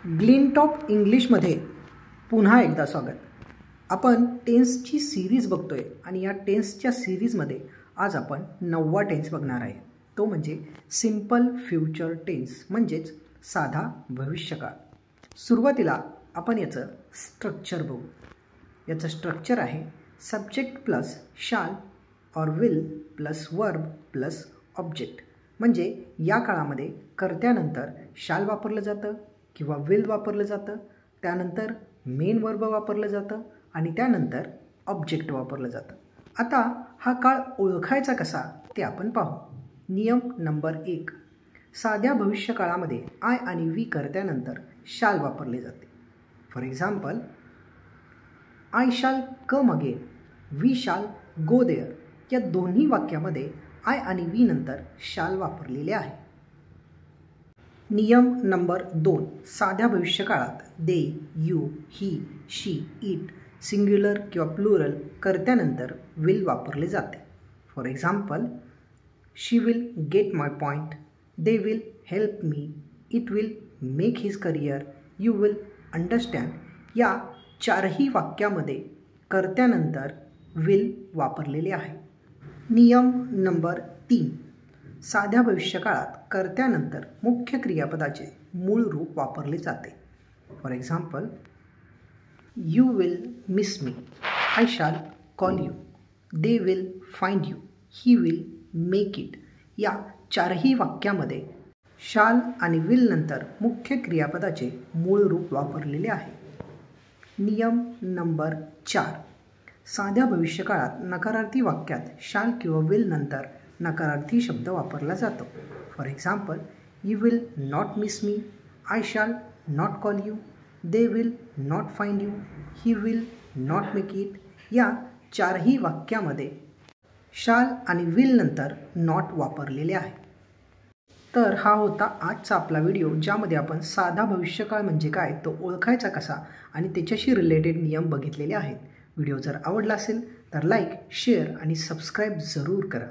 ग्लिंटॉप इंग्लिशमध्ये पुन्हा एकदा स्वागत. आपण टेन्सची सिरीज बघतोय आणि या टेन्सच्या सिरीजमध्ये आज आपण 9वा टेन्स बघणार आहे. तो म्हणजे सिंपल फ्युचर टेन्स म्हणजेच साधा भविष्यकाळ. सुरुवातीला आपण याचं स्ट्रक्चर बघू. याचं स्ट्रक्चर आहे सब्जेक्ट प्लस शाल और will plus verb plus object. म्हणजे या काळामध्ये कर्त्यानंतर शाल वापरलं जातं किंवा विल वापरलं जातं, त्यानंतर मेन वर्ब वापरलं जातं आणि त्यानंतर ऑब्जेक्ट वापरलं जातं. आता हा काळ ओळखायचा कसा ते आपण पाहू. नियम नंबर 1. साध्या भविष्यकाळामध्ये आय आणि वी कर्त्यानंतर शाल वापरले जाते. फॉर एक्झाम्पल, आय शाल come again, we shall go there. या दोन्ही वाक्यामध्ये आय आणि वी नंतर शाल वापरलेले आहे. नियम नंबर 2. साध्या भविष्यकाळात they, you, he, she, it singular किंवा प्लुरल कर्त्यानंतर विल वापरले जाते. For example, she will get my point, they will help me, it will make his career, you will understand. या चारही वाक्यामध्ये कर्त्यानंतर विल वापरलेले आहे. नियम नंबर 3. साध्या भविष्यकाळात कर्त्यानंतर मुख्य क्रियापदाचे मूळ रूप वापरले जाते. For example, you will miss me, I shall call you, they will find you, he will make it. या चारही वाक्यामध्ये शाल आणि विल नंतर मुख्य क्रियापदाचे मूळ रूप वापरलेले आहे. नियम नंबर 4. साध्या भविष्यकाळात नकारार्थी वाक्यात शाल किंवा विल नंतर नकारार्थी शब्द वापरला जातो. For example, you will not miss me, I शाल not call you, they will not find you, he will not make it. या चारही वाक्यामध्ये शाल आणि विल नंतर नॉट वापरलेले आहे. तर हा होता आजचा आपला व्हिडिओ, ज्यामध्ये आपण साधा भविष्यकाळ म्हणजे काय तो ओळखायचा कसा आणि त्याच्याशी रिलेटेड नियम बघितलेले आहेत. व्हिडिओ जर आवडला असेल तर लाईक, शेअर आणि सबस्क्राईब जरूर करा.